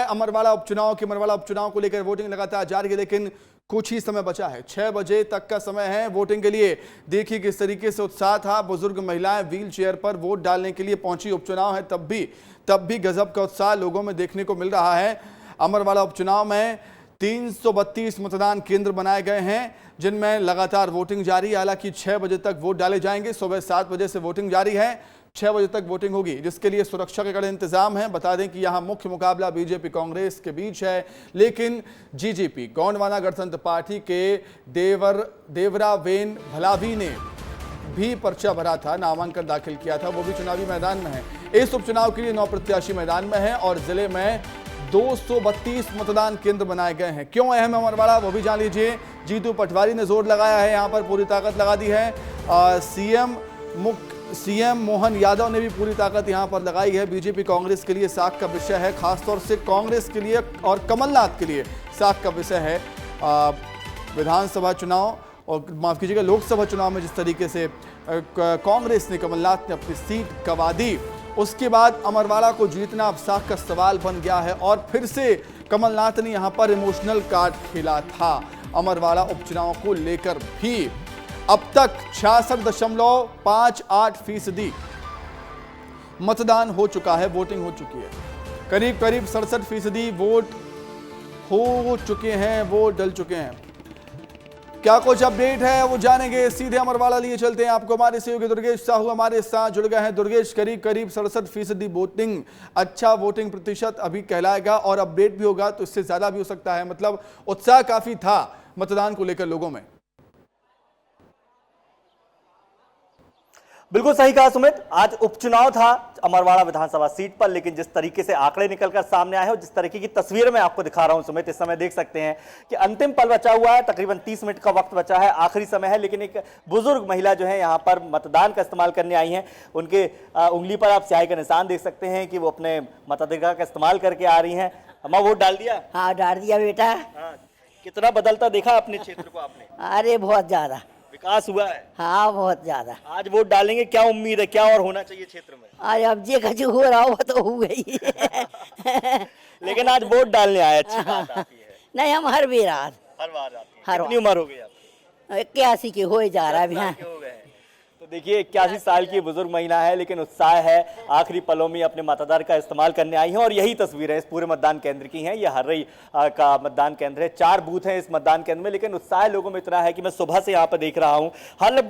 अमरवाड़ा उपचुनाव को लेकर वोटिंग लगातार जारी है, लेकिन कुछ ही समय बचा है। 6 बजे तक का समय है वोटिंग के लिए। देखिए किस तरीके से उत्साह था। बुजुर्ग महिलाएं व्हील चेयर पर वोट डालने के लिए पहुंची। उपचुनाव है तब भी गजब का उत्साह लोगों में देखने को मिल रहा है। अमरवाड़ा उपचुनाव में 332 मतदान केंद्र बनाए गए हैं, जिनमें लगातार वोटिंग जारी है। हालांकि 6 बजे तक वोट डाले जाएंगे। सुबह 7 बजे से वोटिंग जारी है, 6 बजे तक वोटिंग होगी, जिसके लिए सुरक्षा के कड़े इंतजाम हैं। बता दें कि यहां मुख्य मुकाबला बीजेपी कांग्रेस के बीच है, लेकिन जीजेपी गोंडवाना गणतंत्र पार्टी के देवरा वेन भलावी ने भी पर्चा भरा था, नामांकन दाखिल किया था, वो भी चुनावी मैदान में है। इस उपचुनाव के लिए 9 प्रत्याशी मैदान में है और जिले में 232 मतदान केंद्र बनाए गए हैं। क्यों अहम है अमरवाड़ा, वो भी जान लीजिए। जीतू पटवारी ने जोर लगाया है, यहां पर पूरी ताकत लगा दी है। सीएम मोहन यादव ने भी पूरी ताकत यहां पर लगाई है। बीजेपी कांग्रेस के लिए साख का विषय है, खासतौर से कांग्रेस के लिए और कमलनाथ के लिए साख का विषय है। विधानसभा चुनाव और माफ कीजिएगा लोकसभा चुनाव में जिस तरीके से कांग्रेस ने, कमलनाथ ने अपनी सीट गंवा दी, उसके बाद अमरवाड़ा को जीतना अब साख का सवाल बन गया है। और फिर से कमलनाथ ने यहां पर इमोशनल कार्ड खेला था अमरवाड़ा उपचुनाव को लेकर भी। अब तक 66.58% मतदान हो चुका है, वोटिंग हो चुकी है। करीब 67% वोट हो चुके हैं, वोट डल चुके हैं। क्या कुछ अपडेट है वो जानेंगे। सीधे अमरवाड़ा लिए चलते हैं आपको। हमारे सहयोगी दुर्गेश साहू हमारे साथ जुड़ गए हैं। दुर्गेश, करीब 67% वोटिंग, अच्छा वोटिंग प्रतिशत अभी कहलाएगा और अपडेट भी होगा तो इससे ज्यादा भी हो सकता है। मतलब उत्साह काफी था मतदान को लेकर लोगों में। बिल्कुल सही कहा सुमित। आज उपचुनाव था अमरवाड़ा विधानसभा सीट पर, लेकिन जिस तरीके से आंकड़े निकलकर सामने आए हैं और जिस तरीके की तस्वीर मैं आपको दिखा रहा हूं सुमित, इस समय देख सकते हैं कि अंतिम पल बचा हुआ है। तकरीबन 30 मिनट का वक्त बचा है, आखिरी समय है, लेकिन एक बुजुर्ग महिला जो है यहां पर मतदान का इस्तेमाल करने आई हैं। उनके उंगली पर आप स्याही का निशान देख सकते हैं कि वो अपने मताधिकार का इस्तेमाल करके आ रही हैं। अम्मा वोट डाल दिया? हाँ डाल दिया बेटा। कितना बदलता देखा अपने क्षेत्र को आपने? अरे बहुत ज्यादा विकास हुआ है। हाँ बहुत ज्यादा। आज वोट डालेंगे, क्या उम्मीद है, क्या और होना चाहिए क्षेत्र में? आज अब जे कछु हो रहा हो तो हो गई लेकिन आज वोट डालने आए, अच्छी बात आती है। नहीं हम हर बार आते हैं। कितनी उम्र हो गई आपकी? 81 के हो जा रहा है अभी। तो देखिए 81 साल की बुजुर्ग महिला है, लेकिन उत्साह है। आखिरी पलों में अपने मताधिकार का इस्तेमाल करने आई हैं और यही तस्वीर है इस पूरे मतदान केंद्र की है। यह हर्रई का मतदान केंद्र है। 4 बूथ हैं इस मतदान केंद्र में, लेकिन उत्साह लोगों में इतना है कि मैं सुबह से यहाँ पर देख रहा हूँ।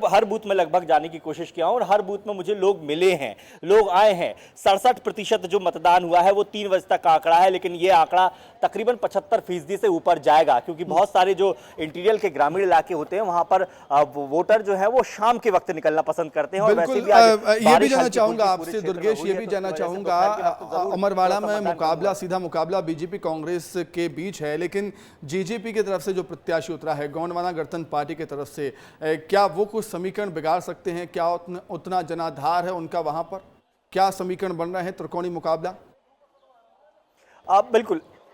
हर बूथ में लगभग जाने की कोशिश किया हूँ और हर बूथ में मुझे लोग मिले हैं, लोग आए हैं। 67% जो मतदान हुआ है वो 3 बजे तक का आंकड़ा है, लेकिन ये आंकड़ा तकरीबन 75% से ऊपर जाएगा, क्योंकि बहुत सारे जो इंटीरियर के ग्रामीण इलाके होते हैं वहां पर वोटर जो है वो शाम के वक्त निकलना पसंद करते हैं। और वैसे भी ये भी जानना चाहूंगा आपसे दुर्गेश, ये भी जानना चाहूंगा, अमरवाड़ा में सीधा मुकाबला बीजेपी कांग्रेस के बीच है, लेकिन जीजेपी की तरफ से जो प्रत्याशी उतरा है गोंडवाना गणतंत्र पार्टी की तरफ से, क्या वो कुछ समीकरण बिगाड़ सकते हैं? क्या उतना जनाधार है उनका वहां पर? क्या समीकरण बन रहे हैं, त्रिकोणीय मुकाबला?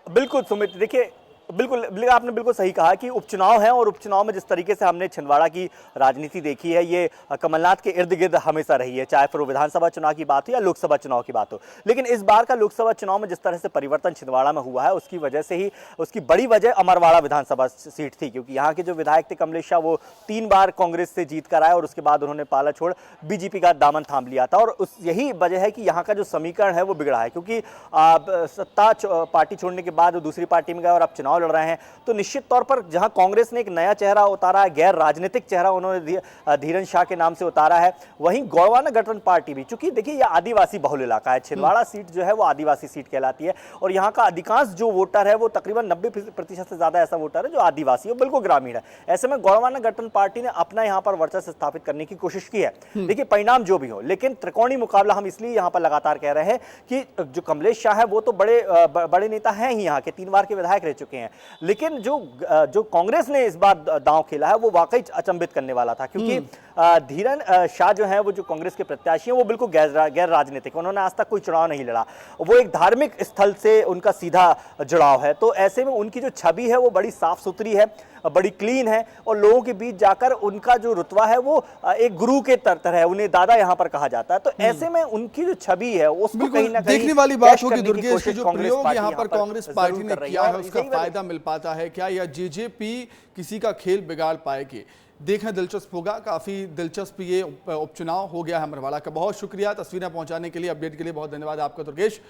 बिल्कुल सुमित, देखिए बिल्कुल आपने बिल्कुल सही कहा कि उपचुनाव है और उपचुनाव में जिस तरीके से हमने छिंदवाड़ा की राजनीति देखी है, ये कमलनाथ के इर्द गिर्द हमेशा रही है, चाहे फिर वो विधानसभा चुनाव की बात हो या लोकसभा चुनाव की बात हो। लेकिन इस बार का लोकसभा चुनाव में जिस तरह से परिवर्तन छिंदवाड़ा में हुआ है, उसकी वजह से ही, उसकी बड़ी वजह अमरवाड़ा विधानसभा सीट थी, क्योंकि यहाँ के जो विधायक थे कमलेश शाह, वो 3 बार कांग्रेस से जीत कर आए और उसके बाद उन्होंने पाला छोड़ बीजेपी का दामन थाम लिया था। और यही वजह है कि यहाँ का जो समीकरण है वो बिगड़ा है, क्योंकि सत्ता पार्टी छोड़ने के बाद वो दूसरी पार्टी में गए और अब चुनाव लड़ रहे हैं। तो निश्चित तौर पर जहां कांग्रेस ने एक नया चेहरा उतारा है, गैर राजनीतिक चेहरा उन्होंने धीरन शाह के नाम से उतारा है, वहीं गोंडवाना गठबंधन पार्टी भी, चूंकि देखिए यह आदिवासी बहुल इलाका है, छिंदवाड़ा सीट जो है वो आदिवासी सीट कहलाती है और यहाँ का अधिकांश जो वोटर है वो तकरीबन 90% से ज्यादा ऐसा वोटर है जो आदिवासी है, बिल्कुल ग्रामीण है। ऐसे में गोंडवाना गठबंधन पार्टी ने अपना यहाँ पर वर्चस्व स्थापित करने की कोशिश की है। देखिए परिणाम जो भी हो, लेकिन त्रिकोणीय मुकाबला हम इसलिए यहाँ पर लगातार कह रहे हैं कि जो कमलेश शाह है वो तो बड़े नेता हैं ही, यहाँ के 3 बार के विधायक रह चुके हैं, लेकिन जो कांग्रेस ने इस बार दांव खेला है वो वाकई अचंभित करने वाला था, क्योंकि धीरन शाह जो है वो जो कांग्रेस के प्रत्याशी हैं वो बिल्कुल गैर राजनीतिक, उन्होंने आज तक कोई चुनाव नहीं लड़ा, वो एक धार्मिक स्थल से उनका सीधा जुड़ाव है। तो ऐसे में उनकी जो छवि है वो बड़ी साफ सुथरी है, बड़ी क्लीन है, और लोगों के बीच जाकर उनका जो रुतबा है वो एक गुरु के तरह है, उन्हें दादा यहाँ पर कहा जाता है। तो ऐसे में उनकी जो छवि है उसको कहीं ना कहीं देखने वाली बात होगी दुर्गेश की जो प्रयोग यहाँ पर कांग्रेस पार्टी ने किया है उसका फायदा मिल पाता है क्या, या जेजेपी किसी का खेल बिगाड़ पाएगी? देखना दिलचस्प होगा। काफी दिलचस्प ये उपचुनाव हो गया है मरवाड़ा का। बहुत शुक्रिया तस्वीरें पहुंचाने के लिए, अपडेट के लिए बहुत धन्यवाद आपका दुर्गेश।